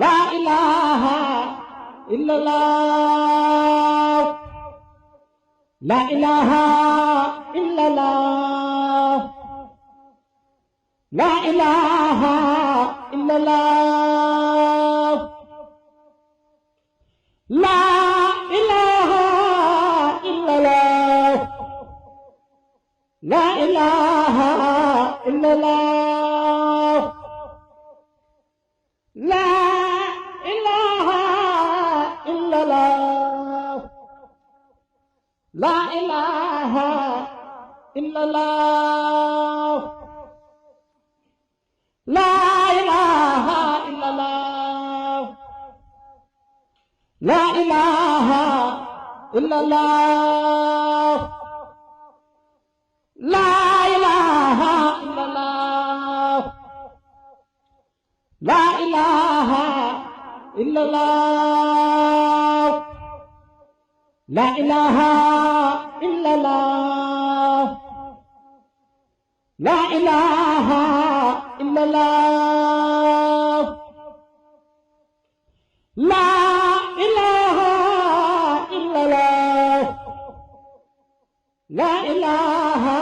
la ilaha illallah la ilaha illallah la ilaha illallah la ilaha illallah la ilaha illallah la ilaha illallah la ilaha illallah la ilaha illallah la ilaha illallah la ilaha illallah la ilaha illallah la ilaha illallah la ilaha illallah la ilaha illallah la ilaha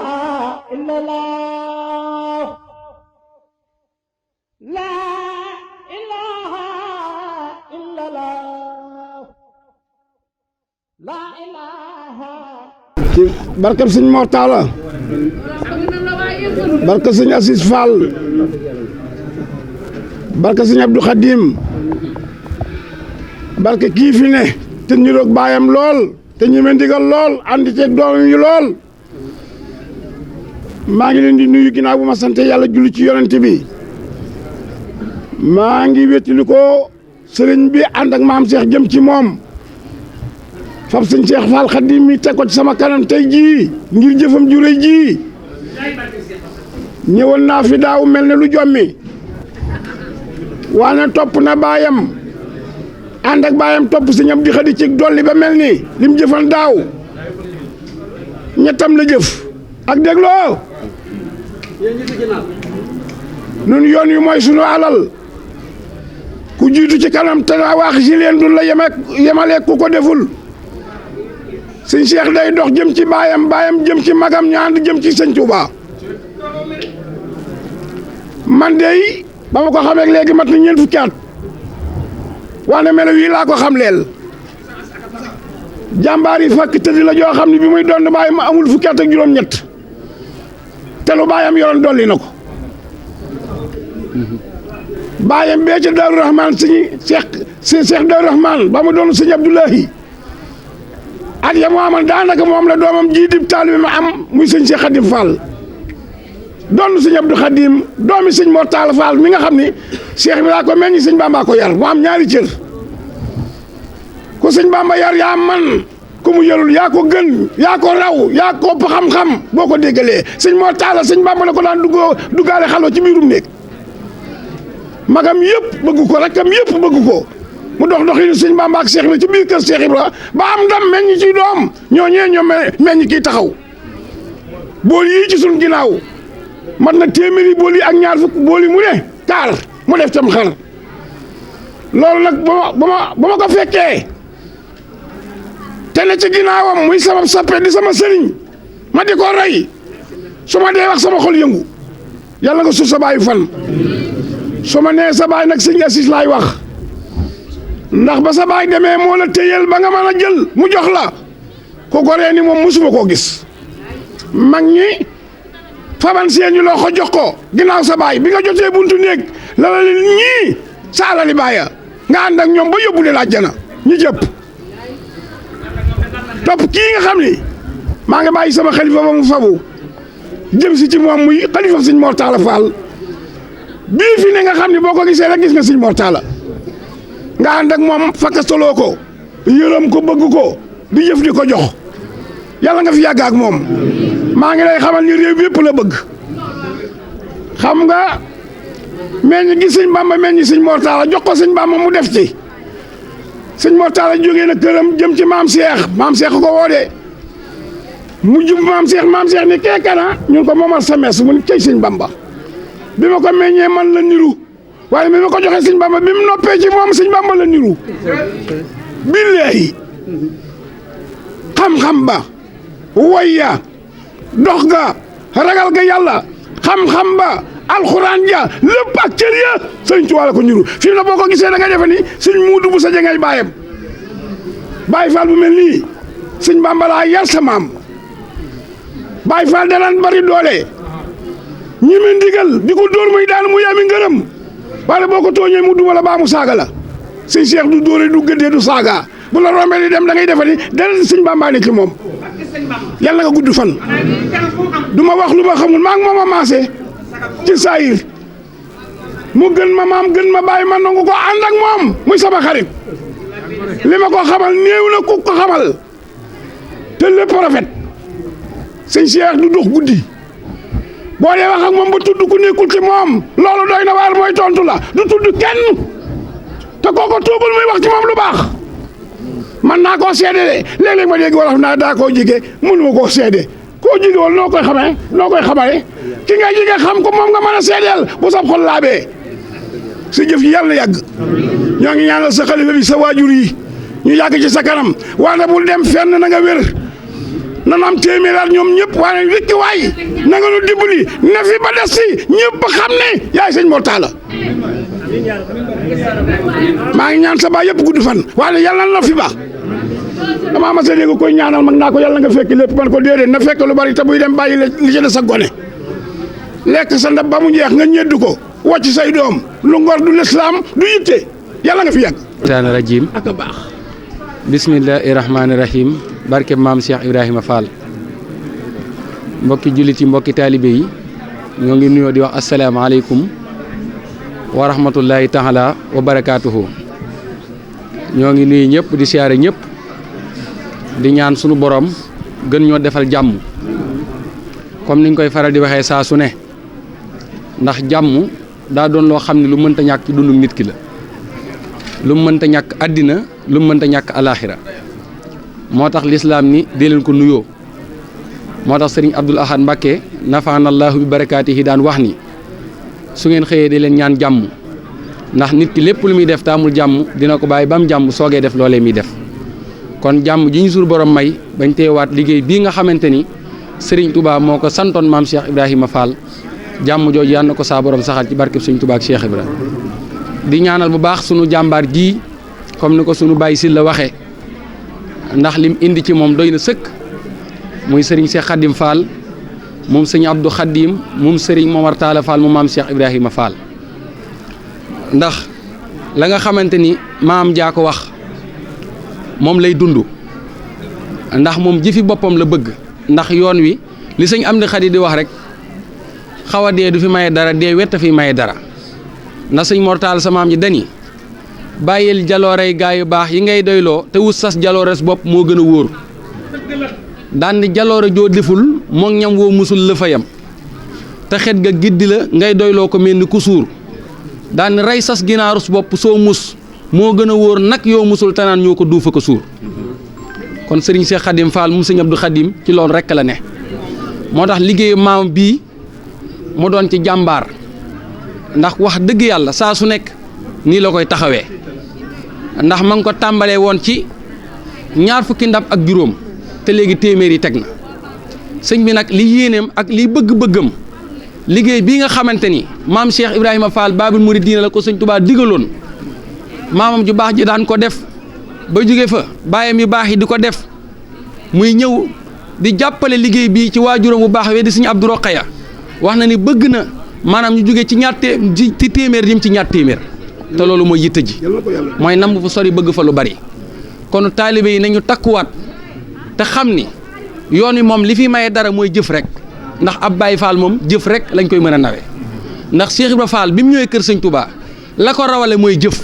illallah la ilaha illallah la ilaha ci barkab sëñ Mor Talla barka sëñ Assis Fall barka sëñ Abdou Khadim barka kii fi ne te niroog baayam lool te ñeme ndigal lool ànd ceeg doomam yi lool maa ngi leen di nuyu ginnaaw bu ma sante yàlla julli ci yonent bi maa ngi wéttali ko sëriñ bi ànd ak maam Cheikh jëm ci moom fab sëñ Cheikh Fall Khadim mi teg ko ci sama kanam tey jii ngir jëfam ju rëy ji ñëwoon naa fi daaw mel ne lu jommi waane topp na baayam ànd ak baayam topp sëñ Abdou Khadi ci dolli ba mel ni lim jëfan daaw ñettam la jëf ak dégloo nun yoon yu mooy sunu alal ku jiitu ci kanam te daa wax si leen dun la yemale ku ko deful sëñ Cheikh day dox jëm ci baayam jëm ci magam ñu ànd jëm ci sëñ Touba man dey ba ma ko xamee léegi mat na ñeent fukki at waane melo wii laa ko xam leel jàmbaar yi fakk tëdd la joo xam ne bi muy doon baayam ma amul fukki at ak juróom-ñett te lu baayam yoroon dolli na ko baayam bee ca Daaru Rahman sëñ Cheikh Daaru Rahman ba mu doon sëñ Abdoulahi at ya mu amal daanaka moom la doomam ji di taalibe ma am muy sëñ Cheikh Khadim Fall doon sëñ Abdou Khadim doomi sëñ Mor Talla Fall mi nga xam ni Cheikh bi laa ko meññ sëñ Bamba ko yar mu am ñaari cër ku sëñ Bamba yar yaa man ku mu yarul yaa ko gën yaa ko raw yaa ko ëpp xam-xam boo ko déggalee sëñ Mor Talla sëñ Bamba la ko daan duggaale xaloo ci biirum néeg magam yëpp bëgg ko rakkam yëpp bëgg ko mu dox doxinu sëñ Bamba ak Cheikh bi ci biir kër Cheikh Ibra ba am ndam meññ ci doom ñooñee ñoo meññ kii taxaw bool yii ci suñ ginnaaw mat na téeméeri bool yi ak ñaar fukk bool yi mu ne kaar mu def tam xar loolu nag ba ma ko fekkee te ne ci ginnaawam muy sama sappe di sama sëriñ ma di ko rey su ma dee wax sama xol yëngu yàlla nga suuf sa baayu fan su ma nee sa baay nag sëñ Assis laay wax ndax ba sa baay demee moo la téyel ba nga mën a jël mu jox la ko goree ni moom musuma koo gis mag ñi faban seen ñu loo ko jox ko ginnaaw sa baay bi nga jotee buntu néeg la la leen ñii sa alali baaya nga ànd ak ñoom ba yóbbu leen àjjana ñu jëpp topp kii nga xam ni maa ngi bàyyi sama xalifa ba mu fabu jëm si ci moom muy xalifa sëñ Mor Talla Fall bii fi ne nga xam ni boo ko gisee rek gis nga sëñ Mor Talla nga ànd ak moom fakkastaloo ko yërëm ko bëgg ko di jëf di ko jox yàlla nga fi yàgg ak moom maa ngi lay xamal ni réew bi yëpp la bëgg xam nga meññ gi sëñ Bamba meññ sëñ Mor Talla jox ko sëñ Bamba mu def ci sëñ Mor Talla jógee na këram jëm ci maam Cheikh ko woo de mu jub maam Cheikh ni kee kana ñun ko moomal sa mes mu ni cey sëñ Bamba bi ma ko meññee man la niru waaye mi ma ko joxee sëñ Bamba bi mu noppee ci moom sëñ Bamba la niru billaahi xam-xam ba wayya dox ga ragal ga yàlla xam-xam ba alxuraan ja lépp ak cër ya sëñ Tuubaa la ko niru fii na boo ko gisee da nga defe ni sëñ Muudu bu sa jengay baayam Baay Faal bu mel nii sëñ Bamba laa yar sa maam Baay Faal danaan bari doole ñi me ndigal di ko dóor muy daan muy ami ngërëm wala boo ko tooñee mu duma la baa mu saaga la sëñ Cheikh du dóore du gëddee du saaga bu la rombee di dem da ngay defe ni dara sëñ Bamba ne ci moom yàlla nga gudd fan du ma wax lu ma xamul maa ngi moom a maase ci saayir mu gën ma maam gën ma bàyyi ma nangu ko ànd ak moom muy sama xarit li ma ko xamal néew na ku ko xamal te lépp rafet sëñ Cheikh du dox guddi boo dee wax ak moom ba tudd ku nekkul ci moom loolu doy na waar mooy tontu la du tudd kenn te kooko tuubul muy wax ci moom lu baax man naa koo seede de léeg-léeg ma dégg wolof naa daa koo jige mënuma koo seede koo jige wala noo koy xamee ki nga jige xam ko moom nga mën a seedeel bu sab xol laabee sa jëf yi yàlla na yàgg ñoo ngi ñaanal sa xalifa bi sa waajur yi ñu yàgg ci sa kanam wante bul dem fenn na nga wér nanu am téeméeraat ñoom ñëpp waaye wikki waay na nga nu dimbali ne fi ba des si ñëpp xam ne yaay sëñ Mor Talla maa ngi ñaan sa baay yëpp gudd fan waaye yàlla na fi ba damaa mas a dégg koy ñaanal mag naa ko yàlla nga fekk lépp man ko déedéet na fekk lu bari te buy dem bàyyi li ci des sa gone lekk sa ndab ba mu jeex nga ñeddu ko wàcc say doom lu ngor du lislaam du yitte yàlla nga fi yàgg taana rajim ak a baax bismillahi rahmaani rahim barke maam Cheikh Ibrahima Fall mbokki jullit yi mbokki taalibe yi ñoo ngi nuyoo di wax asalaamaaleykum wa rahmatullahi taala wa barakaatuhu ñoo ngi nuyu ñëpp di siyaare ñëpp di ñaan sunu borom gën ñoo defal jàmm comme niñ koy faral di waxee saa su ne ndax jàmm daa doon loo xam ne lu mënta ñàkk ci dundu nit ki la lu mënta ñàkk àddina lu mënta ñàkk alaaxira moo tax lislaam ni dee leen ko nuyoo moo tax sëriñ Abdul Ahad Mbakke nafaanallaahu bi barakaatihi daan wax ni su ngeen xëyee di leen ñaan jàmm ndax nit ki lépp lu muy def taamul jàmm dina ko bàyyi ba mu jàmm soogee def loolee muy def kon jàmm ji ñu suur borom may bañ teewaat liggéey bii nga xamante ni sëriñ Touba moo ko santoon maam Cheikh Ibrahima Fall jàmm jooju yàlla na ko saa borom saxal ci barkeb sëriñ Touba ak Cheikh Ibra di ñaanal bu baax sunu jàmbaar ji comme ni ko sunu Baye Sylla waxee ndax lim indi ci moom doy na sëkk muy sëriñ Cheikh Khadim Fall moom sëñ Abdou Khadim moom sëriñ Momar Talla Fall mu maam Cheikh Ibrahima Fall ndax la nga xamante ni maam jaa ko wax moom lay dund ndax moom jëfi boppam la bëgg ndax yoon wi li sëñ Amdi Khadi di wax rek xaw a dee du fi maye dara dee wetta fi maye dara ndax sëñ Mor Talla sa maam ji dani bàyyil jaloorey gaa yu baax yi ngay doyloo te wut sas jaloores bopp moo gën a wóor daan di jaloore joo deful moom ñam woo musul la fa yam te xet ga giddi la ngay doyloo ko mel ni ku suur daan di rey sas ginaarus bopp soo mus moo gën a wóor nag yoo musul te naan ñoo ko duufa ko suur kon sëriñ Cheikh Khadim Fall mu sëñ Abdou Khadim ci loolu rekk la ne moo tax liggéeyu maam bii mu doon ci jàmbaar ndax wax dëgg yàlla saa su nekk nii la koy taxawee ndax ma ngi ko tàmbalee woon ci ñaar fukki ndab ak juróom te léegi téeméer yi teg na sëñ bi nag li yéeneem ak li bëgg-bëggam liggéey bii nga xamante ni maam Cheikh Ibrahima Fall Baabul Muridiina la ko sëñ Touba digaloon maamam ju baax ji daan ko def ba jóge fa baayam yu baax yi di ko def muy ñëw di jàppale liggéey bii ci waajuram bu baax wee di sëñ Abdou Rokhaya wax na ni bëgg na maanaam ñu jóge ci ci téeméer jëm ci ñaar téeméer te loolu mooy yitte ji mooy namb fu sori bëgg fa lu bari kon taalibe yi nañu takkuwaat te xam ni yoon wi moom li fi maye dara mooy jëf rek ndax ab Baye Fall moom jëf rek lañ koy mën a nawe ndax Cheikh Ibra Fall bi mu ñëwee kër sëñ Touba la ko rawale mooy jëf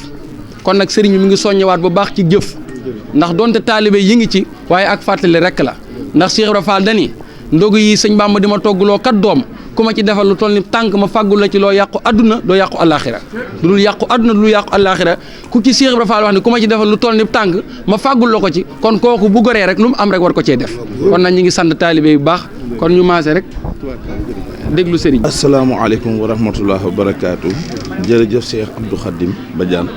kon nag sëriñ bi mi ngi soññewaat bu baax ci jëf ndax donte taalibe yi ngi ci waaye ak fàttali rek la ndax Cheikh Ibra Fall dani ndogu yi sëñ Bamba di ma toggloo kat doom ku ma ci defal lu toll ni tànk ma fàggul la ci loo yàqu adduna doo yàqu àllaaxira du dul yàqu adduna du dul yàqu àllaaxira ku ci Cheikh Ibra Fall wax ni ku ma ci defal lu toll ni tànk ma fàggul la ko ci kon kooku bu goree rek lu mu am rek war ko cee def kon nag ñi ngi sant taalibe bu baax kon ñu maase rek déglu sëriñ. asalaamaaleykum wa rahmatullah wa barakaatu. jërëjëf Cheikh Abdou Khadim Badiane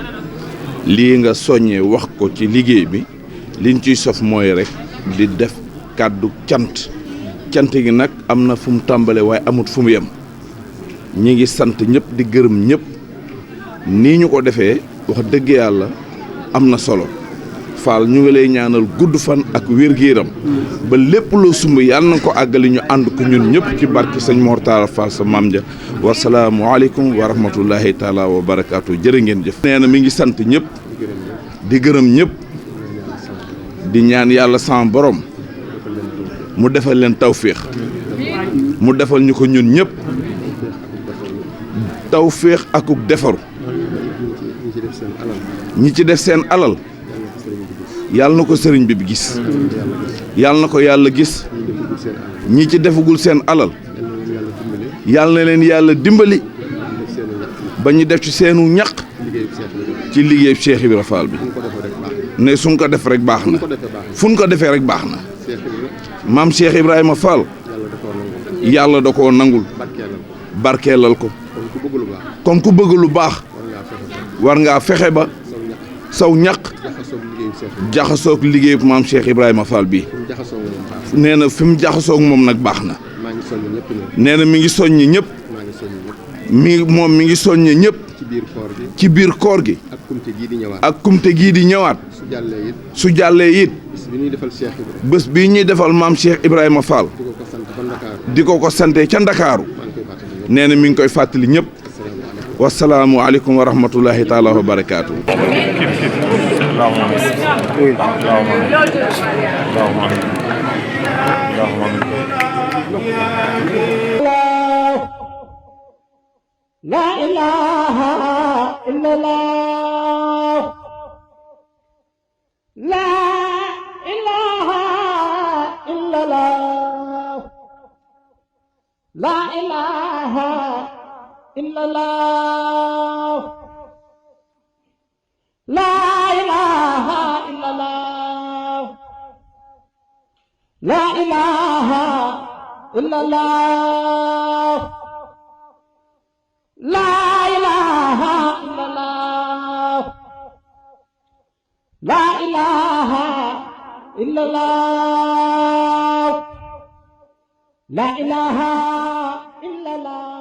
lii nga soññee wax ko ci liggéey bi liñ ciy sof mooy rek di def kàddu cant gi nag am na fu mu tàmbale waaye amut fu mu yem ñi ngi sant ñëpp di gërëm ñëpp nii ñu ko defee wax dëgg yàlla am na solo Fall ñu ngi lay ñaanal gudd fan ak wér-gu-yaram ba lépp loo sumb yàlla na ko àggali ñu ànd ko ñun ñëpp ci barke sëñ Mor Talla Fall sa maam ja wasalaamualeykum wa rahmatullahi taala wa barakaatu jërë ngeen jëf. nee na mi ngi sant ñëpp di gërëm ñëpp di ñaan yàlla sama borom mu defal leen tawféex mu defal ñu ko ñun ñëpp tawféex akuk defaru ñi ci def seen alal yàlla na ko sëriñ bi gis yàlla na ko yàlla gis ñi ci defagul seen alal yàlla na leen yàlla dimbali ba ñu def ci seenu ñaq ci liggéey Cheikh Ibra Fall bi ne suñ ko def rek baax na fu ñu ko defee rek baax na maam Cheikh Ibrahima Fall yàlla da koo nangul barkeelal ko kon ku bëgg lu baax war ngaa fexe ba saw ñaq jaxasoog liggéey maam Cheikh Ibrahima Fall bi nee na fi mu jaxasoog moom nag baax na nee na mi ngi soññi ñëpp mi ngi soññi ñëpp ci biir koor gi ak kumte gii di ñëwaat su jàllee it bés bii ñuy defal maam Cheikh Ibrahima Fall di ko sante ca Ndakaaru nee na mi ngi koy fàttali ñëpp wasalaamu aleykum wa rahmatullahi taala wa barakaatu. لا إله إلا الله لا إله إلا الله لا إله إلا الله لا إله إلا الله لا إله إلا الله لا إله إلا الله لا إله إلا الله لا إله إلا الله